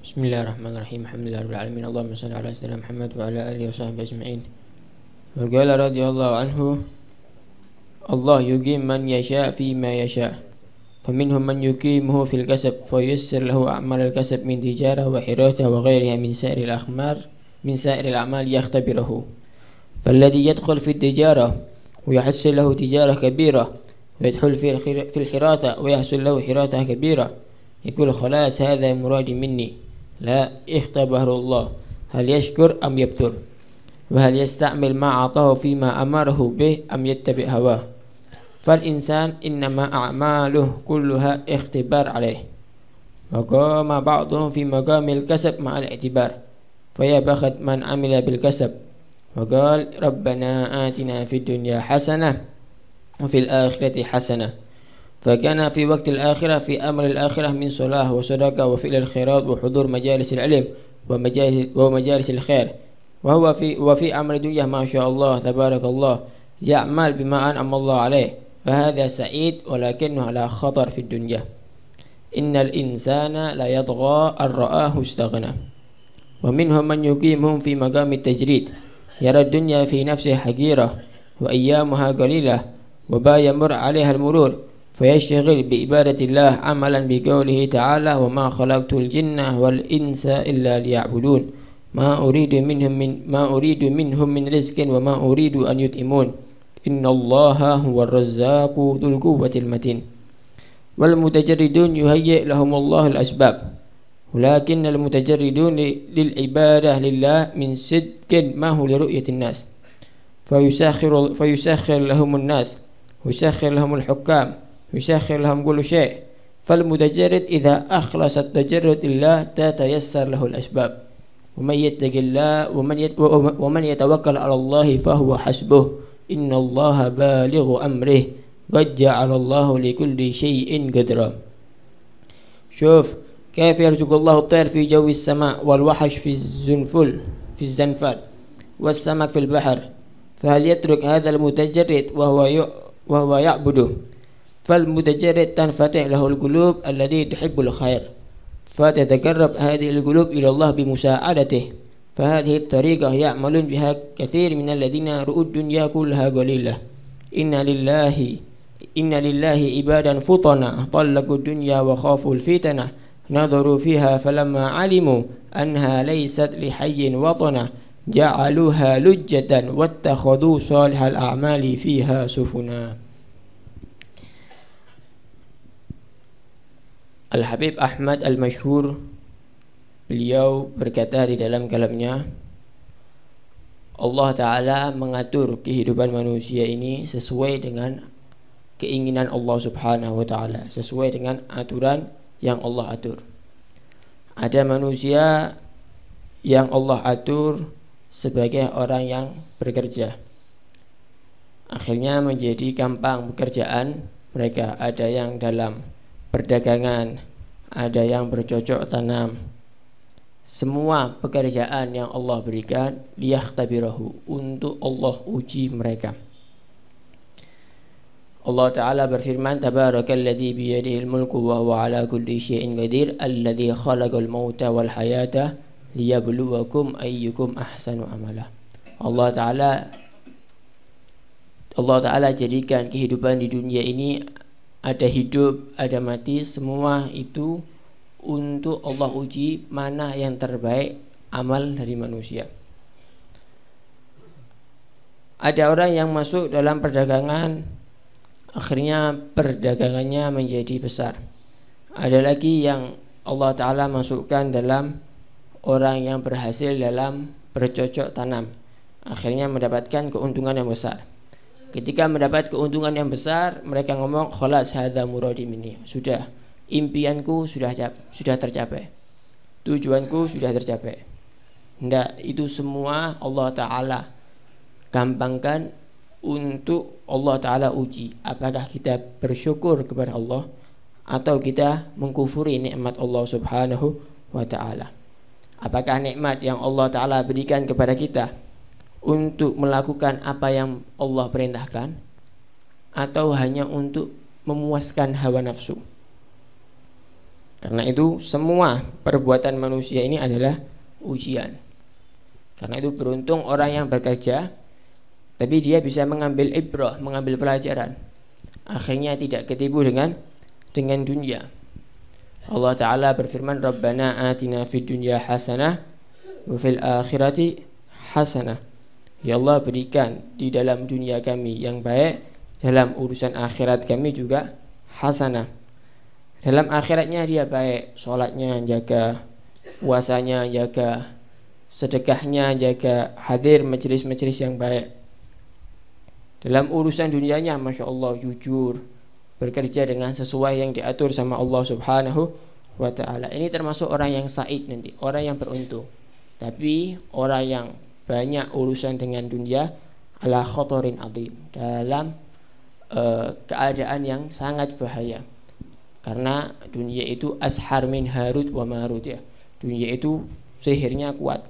Bismillahirrahmanirrahim. Alhamdulillahirabbil alamin. Allahumma shalli ala sayyidina Muhammad wa ala alihi washabbihi ajma'in. Wa qala radhiyallahu anhu, Allah yuqim man yasha fi ma yasha. Faminhum man yuqimuhu fil kasb fa yuyassir lahu a'mal al-kasb min tijara wa hirasah wa ghayriha min sa'iril a'mal yakhtabirahu. Falladhi yadkhul fi at-tijara wa yahsul lahu tijara kabira wa yadkhul fi al-hirasah wa yahsul lahu hirasah kabira yaqul khalas hadha muradi minni la ikhtabahu Allah hal yashkur am yabtur wa hal yasta'mil ma atahu fima amarahu bih am yattabi hawa fal insan innama a'maluhu kulluha ikhtibar alaih wa qama ba'dhum fi maqamil kasab ma'al i'tibar fa ya bakhat man amila bil kasab wa qala rabbana atina fid dunya hasanah wa fil akhirati hasanah فكان في وقت الآخرة في أمر الآخرة من صلاة وصدقة وفعل الخيرات وحضور مجالس العلم ومجالس الخير وفي أمر الدنيا ما شاء الله تبارك الله يعمل بما أنعم الله عليه فهذا سعيد ولكنه على خطر في الدنيا إن الإنسان لا يطغى أن رآه استغنى ومنهم من يقيمهم في مقام التجريد يرى الدنيا في نفسه حقيرة وأيامها قليلة وبا يمر عليها المرور فيشتغل بعبادة الله عملا بقوله تعالى وما خلقت الجن والإنس إلا ليعبدون ما أريد منهم من رزق وما أريد أن يطعمون إن الله هو الرزاق ذو القوة المتين والمتجردون يهيئ لهم الله الأسباب ولكن المتجردون للعبادة لله من صدق ما هو لرؤية الناس فيسخر لهم الناس ويسخر لهم الحكام يسخر لهم كل شيء فالمتجرد إذا أخلص التجرد لله تتيسر له الأسباب ومن يتق الله ومن يتوكل على الله فهو حسبه إن الله بالغ أمره قد جعل الله لكل شيء قدرا. شوف كيف يرزق الله الطير في جو السماء والوحش في الزنفل والسمك في البحر فهل يترك هذا المتجرد وهو يعبده؟ فالمتجرد تنفتح له القلوب التي تحب الخير فتتقرب هذه القلوب إلى الله بمساعدته فهذه الطريقة يعملون بها كثير من الذين رؤوا الدنيا كلها قليلة إن لله عبادا فطنا طلقوا الدنيا وخافوا الفتنة نظروا فيها فلما علموا أنها ليست لحي وطنا جعلوها لجة واتخذوا صالح الأعمال فيها سفنا. Al-Habib Ahmad Al-Masyhur, beliau berkata di dalam kalamnya, Allah Ta'ala mengatur kehidupan manusia ini sesuai dengan keinginan Allah Subhanahu wa Ta'ala, sesuai dengan aturan yang Allah atur. Ada manusia yang Allah atur sebagai orang yang bekerja, akhirnya menjadi gampang pekerjaan mereka. Ada yang dalam perdagangan, ada yang bercocok tanam. Semua pekerjaan yang Allah berikan liyakhtabirahu, untuk Allah uji mereka. Allah Ta'ala berfirman, Tabarakalladzi biyadihil mulku wa huwa ala kulli syai'in qadir alladzi khalaqal mauta wal hayata liyabluwakum ayyukum ahsanu amala. Allah Ta'ala jadikan kehidupan di dunia ini, ada hidup, ada mati, semua itu untuk Allah uji mana yang terbaik amal dari manusia. Ada orang yang masuk dalam perdagangan, akhirnya perdagangannya menjadi besar. Ada lagi yang Allah Ta'ala masukkan dalam orang yang berhasil dalam bercocok tanam, akhirnya mendapatkan keuntungan yang besar. Ketika mendapat keuntungan yang besar, mereka ngomong khalas hadza muradi minni, sudah, impianku sudah tercapai, tujuanku sudah tercapai. Tidak, itu semua Allah Ta'ala gampangkan untuk Allah Ta'ala uji apakah kita bersyukur kepada Allah atau kita mengkufuri nikmat Allah Subhanahu wa Ta'ala. Apakah nikmat yang Allah Ta'ala berikan kepada kita untuk melakukan apa yang Allah perintahkan, atau hanya untuk memuaskan hawa nafsu. Karena itu semua perbuatan manusia ini adalah ujian. Karena itu beruntung orang yang bekerja tapi dia bisa mengambil ibrah, mengambil pelajaran. Akhirnya tidak ketipu dengan dunia. Allah Ta'ala berfirman, Rabbana atina fid dunya hasanah wa fil akhirati hasanah. Ya Allah, berikan di dalam dunia kami yang baik, dalam urusan akhirat kami juga hasanah. Dalam akhiratnya dia baik, sholatnya jaga, puasanya jaga, sedekahnya jaga, hadir majelis-majelis yang baik. Dalam urusan dunianya Masya Allah jujur, bekerja dengan sesuai yang diatur sama Allah Subhanahu wa Ta'ala. Ini termasuk orang yang sa'id nanti, orang yang beruntung. Tapi orang yang banyak urusan dengan dunia ala khotorin azim, dalam keadaan yang sangat bahaya. Karena dunia itu ashar min Harut wa Marut ya. Dunia itu sihirnya kuat.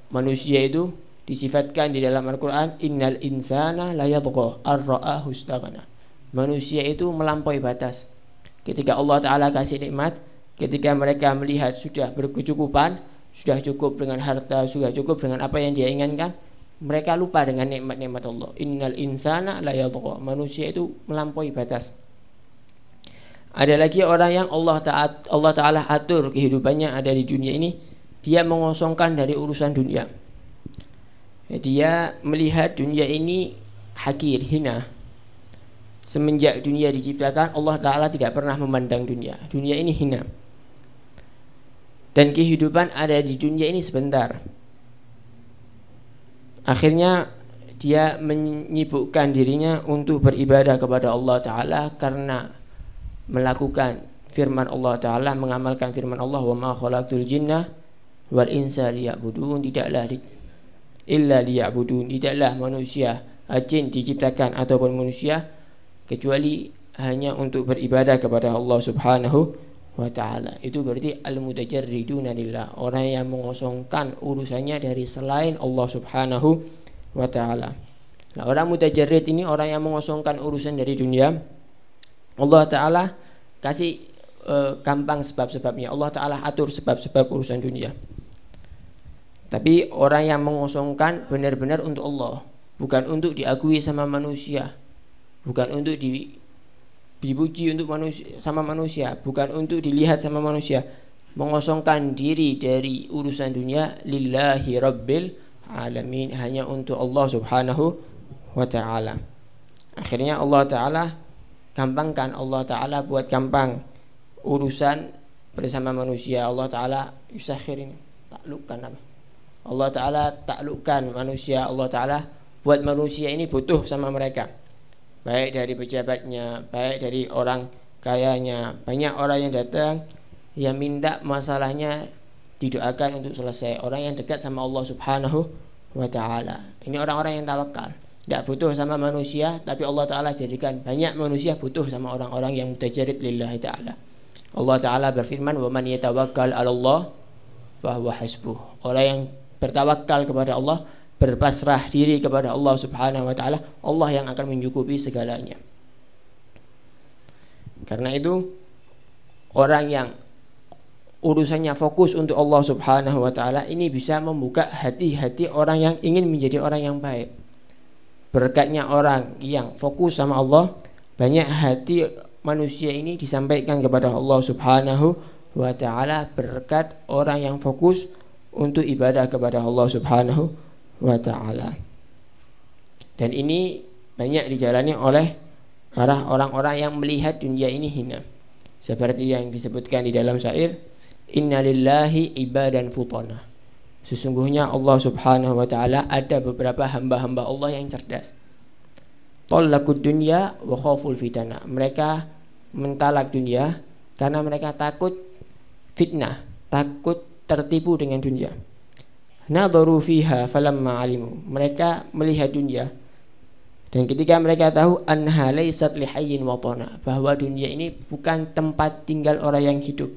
Manusia itu disifatkan di dalam Al-Quran, innal insana layadgha ar-ra'ahu istaghna. Manusia itu melampaui batas. Ketika Allah Ta'ala kasih nikmat, ketika mereka melihat sudah berkecukupan, sudah cukup dengan harta, sudah cukup dengan apa yang dia inginkan, mereka lupa dengan nikmat-nikmat Allah. Innal insana layadgha. Manusia itu melampaui batas. Ada lagi orang yang Allah Ta'ala atur kehidupannya ada di dunia ini, dia mengosongkan dari urusan dunia. Dia melihat dunia ini hakir, hina. Semenjak dunia diciptakan, Allah Ta'ala tidak pernah memandang dunia. Dunia ini hina. Dan kehidupan ada di dunia ini sebentar. Akhirnya dia menyibukkan dirinya untuk beribadah kepada Allah Ta'ala karena melakukan firman Allah Ta'ala, mengamalkan firman Allah, wa ma khalaqtul jinna wal insa liya'budun, tidaklah illa liya'budun, tidaklah manusia, jin diciptakan ataupun manusia kecuali hanya untuk beribadah kepada Allah Subhanahu wa Ta'ala. Itu berarti al-mutajarriduna lillah, orang yang mengosongkan urusannya dari selain Allah Subhanahu wa Ta'ala. Nah, orang mutajarrid ini orang yang mengosongkan urusan dari dunia. Allah Ta'ala kasih gampang sebab-sebabnya. Allah Ta'ala atur sebab-sebab urusan dunia. Tapi orang yang mengosongkan benar-benar untuk Allah, bukan untuk diakui sama manusia, bukan untuk dipuji untuk manusia, sama manusia, bukan untuk dilihat sama manusia, mengosongkan diri dari urusan dunia, lillahi rabbil alamin, hanya untuk Allah Subhanahu wa Ta'ala. Akhirnya Allah Ta'ala gampangkan, Allah Ta'ala buat gampang urusan bersama manusia. Allah Ta'ala yusakhirin, taklukkan apa? Allah Ta'ala taklukkan manusia. Allah Ta'ala buat manusia ini butuh sama mereka, baik dari pejabatnya, baik dari orang kayanya. Banyak orang yang datang yang minta masalahnya didoakan untuk selesai. Orang yang dekat sama Allah Subhanahu wa Ta'ala. Ini orang-orang yang tawakal, tidak butuh sama manusia, tapi Allah Ta'ala jadikan banyak manusia butuh sama orang-orang yang mutajarrid lillahi ta'ala. Allah Ta'ala berfirman, wa man yatawakkal 'ala Allah fahuwa hasbuh. Orang yang bertawakal kepada Allah, berpasrah diri kepada Allah Subhanahu wa Ta'ala, Allah yang akan mencukupi segalanya. Karena itu orang yang urusannya fokus untuk Allah Subhanahu wa Ta'ala ini bisa membuka hati-hati orang yang ingin menjadi orang yang baik. Berkatnya orang yang fokus sama Allah, banyak hati manusia ini disampaikan kepada Allah Subhanahu wa Ta'ala berkat orang yang fokus untuk ibadah kepada Allah Subhanahu wa Ta'ala. Dan ini banyak dijalani oleh para orang-orang yang melihat dunia ini hina, seperti yang disebutkan di dalam syair, innalillahi ibadan futana. Sesungguhnya Allah Subhanahu wa Ta'ala ada beberapa hamba-hamba Allah yang cerdas. Tallaqud dunya wa khaful fitana. Mereka mentalak dunia karena mereka takut fitnah, takut tertipu dengan dunia. Nadharu fiha falamma alimu. Mereka melihat dunia, dan ketika mereka tahu anha laysat lihayyin watana, bahwa dunia ini bukan tempat tinggal orang yang hidup,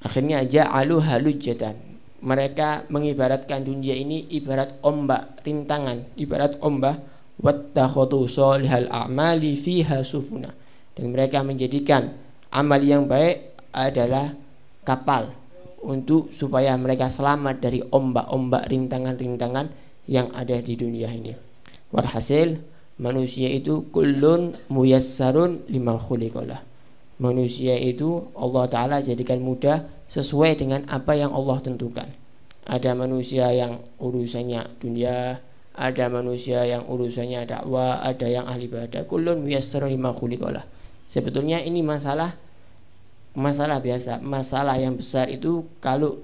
akhirnya ja'aluha lujjatan. Mereka mengibaratkan dunia ini ibarat ombak, rintangan, ibarat ombak. Wattakhadhu sholihal a'mali fiha sufuna. Dan mereka menjadikan amal yang baik adalah kapal untuk supaya mereka selamat dari ombak-ombak, rintangan-rintangan yang ada di dunia ini. Walhasil manusia itu kullun muyassarun lima khuliqalah. Manusia itu Allah Ta'ala jadikan mudah sesuai dengan apa yang Allah tentukan. Ada manusia yang urusannya dunia, ada manusia yang urusannya dakwah, ada yang ahli ibadah. Kullun muyassarun lima khuliqalah. Sebetulnya ini masalah biasa. Masalah yang besar itu kalau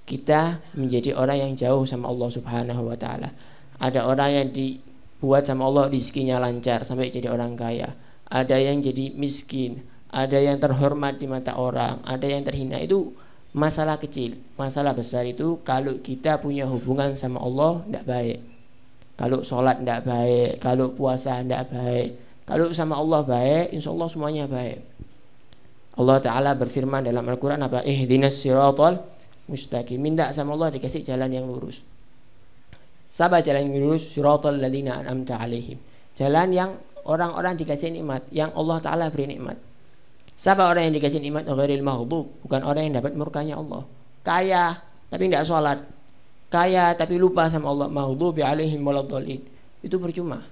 kita menjadi orang yang jauh sama Allah Subhanahu wa Ta'ala. Ada orang yang dibuat sama Allah rezekinya lancar sampai jadi orang kaya, ada yang jadi miskin, ada yang terhormat di mata orang, ada yang terhina. Itu masalah kecil. Masalah besar itu kalau kita punya hubungan sama Allah tidak baik, kalau sholat tidak baik, kalau puasa tidak baik. Kalau sama Allah baik, insya Allah semuanya baik. Allah Ta'ala berfirman dalam Al-Quran apa? Ihdinas siratal mustaqim. Minta sama Allah dikasih jalan yang lurus. Siapa jalan yang lurus? Siratal ladzina an'amta alaihim. Jalan yang orang-orang dikasih nikmat, yang Allah Ta'ala beri nikmat. Siapa orang yang dikasih nikmat? Ghairil maghdub, bukan orang yang dapat murkanya Allah. Kaya tapi tidak sholat, kaya tapi lupa sama Allah. Maghdubi alaihim waladhdallin. Itu percuma.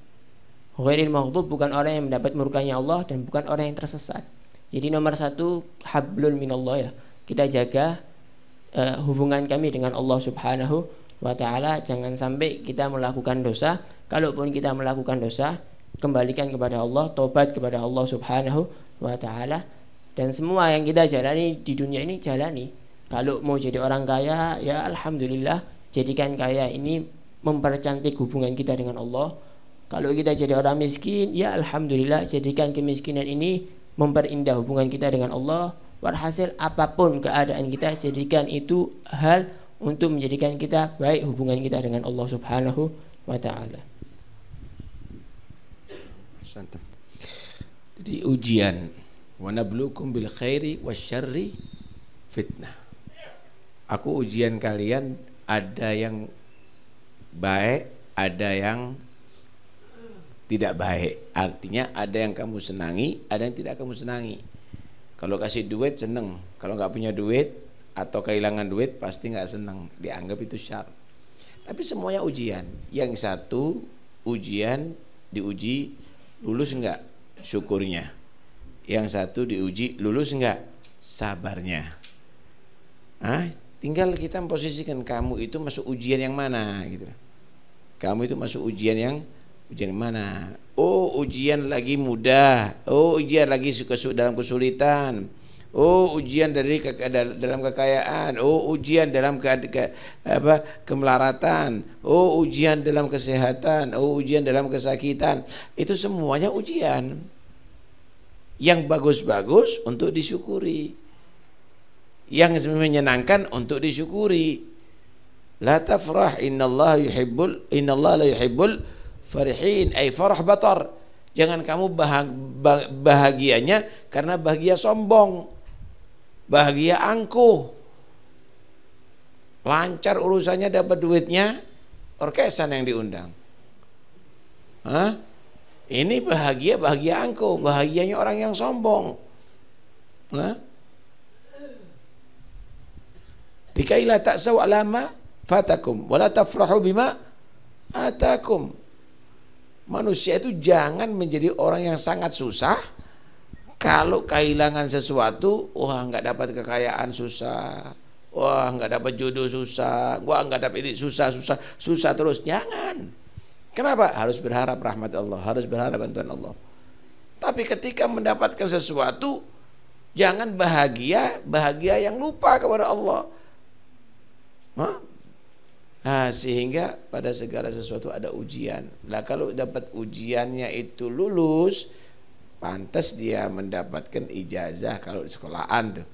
Ghairil maghdub bukan orang yang mendapat murkanya Allah dan bukan orang yang tersesat. Jadi nomor satu, hablul minallah ya. Kita jaga hubungan kami dengan Allah Subhanahu wa Ta'ala. Jangan sampai kita melakukan dosa. Kalaupun kita melakukan dosa, kembalikan kepada Allah, tobat kepada Allah Subhanahu wa Ta'ala. Dan semua yang kita jalani di dunia ini jalani. Kalau mau jadi orang kaya, ya alhamdulillah, jadikan kaya ini mempercantik hubungan kita dengan Allah. Kalau kita jadi orang miskin, ya alhamdulillah, jadikan kemiskinan ini memperindah hubungan kita dengan Allah. Walhasil apapun keadaan kita, jadikan itu hal untuk menjadikan kita baik hubungan kita dengan Allah Subhanahu wa Ta'ala. Jadi ujian, wa nabluukum bil khairi wasyarri fitnah. Aku ujian kalian, ada yang baik, ada yang tidak baik. Artinya ada yang kamu senangi, ada yang tidak kamu senangi. Kalau kasih duit seneng, kalau nggak punya duit atau kehilangan duit pasti nggak seneng, dianggap itu syar. Tapi semuanya ujian. Yang satu ujian diuji lulus nggak syukurnya, yang satu diuji lulus nggak sabarnya. Tinggal kita memposisikan kamu itu masuk ujian yang mana gitu. Kamu itu masuk ujian yang mana? Oh, ujian lagi mudah. Oh, ujian lagi dalam kesulitan. Oh, ujian dalam kekayaan. Oh, ujian dalam kemelaratan. Oh, ujian dalam kesehatan. Oh, ujian dalam kesakitan. Itu semuanya ujian. Yang bagus-bagus untuk disyukuri, yang menyenangkan untuk disyukuri. La tafrah, innallaha la yuhibbul farihin, ay farah batar. Jangan kamu bahagianya karena bahagia sombong, bahagia angkuh, lancar urusannya, dapat duitnya, orkesan yang diundang. Ini bahagia angkuh, bahagianya orang yang sombong. Dikaila ta'saw alama fatakum wala tafrahu bima atakum. Manusia itu jangan menjadi orang yang sangat susah. Kalau kehilangan sesuatu, wah nggak dapat kekayaan susah, wah nggak dapat jodoh susah, wah nggak dapat ini susah terus. Jangan. Kenapa? Harus berharap rahmat Allah, harus berharap bantuan Allah. Tapi ketika mendapatkan sesuatu, jangan bahagia yang lupa kepada Allah. Sehingga pada segala sesuatu ada ujian. Nah, kalau dapat ujiannya itu lulus, pantas dia mendapatkan ijazah kalau di sekolahan tuh.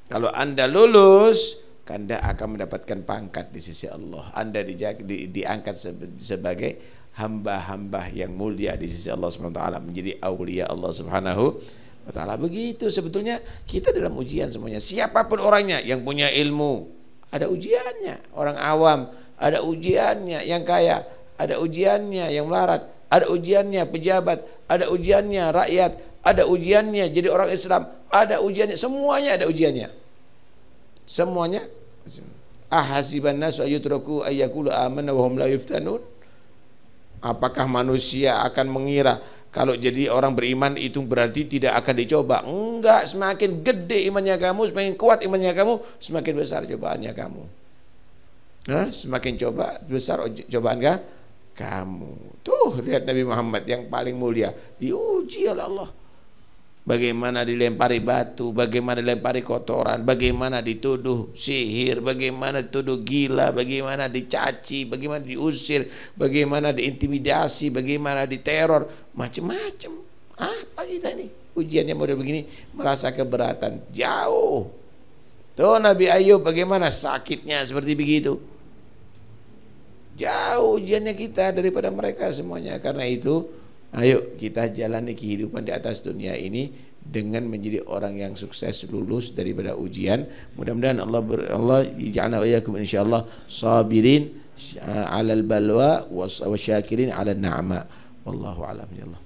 Kalau Anda lulus, Anda akan mendapatkan pangkat di sisi Allah. Anda diangkat sebagai hamba-hamba yang mulia di sisi Allah Subhanahu wa taala, menjadi aulia Allah Subhanahu wa taala. Begitu sebetulnya kita dalam ujian semuanya. Siapapun orangnya, yang punya ilmu ada ujiannya, orang awam ada ujiannya, yang kaya ada ujiannya, yang melarat ada ujiannya, pejabat ada ujiannya, rakyat ada ujiannya, jadi orang Islam ada ujiannya, semuanya ada ujiannya. Semuanya. Ahasiban nasu ayyutraku ayyaqulu amanna wa hum la yuftanun. Apakah manusia akan mengira kalau jadi orang beriman itu berarti tidak akan dicoba? Enggak, semakin gede imannya kamu, semakin kuat imannya kamu, semakin besar cobaannya kamu. Nah, semakin coba besar cobaan kamu. Tuh, lihat Nabi Muhammad yang paling mulia diuji oleh Allah. Bagaimana dilempari batu, bagaimana dilempari kotoran, bagaimana dituduh sihir, bagaimana dituduh gila, bagaimana dicaci, bagaimana diusir, bagaimana diintimidasi, bagaimana diteror, macam-macam. Apa kita ini? Ujiannya model begini, merasa keberatan, jauh. Tuh Nabi Ayub bagaimana sakitnya seperti begitu. Jauh ujiannya kita daripada mereka semuanya. Karena itu, ayo kita jalani kehidupan di atas dunia ini dengan menjadi orang yang sukses, lulus daripada ujian. Mudah-mudahan Allah ja'alna wa iyyakum insyaallah sabirin 'alal balwa wa syakirin 'alan na'ma. Wallahu a'lam ya Allah.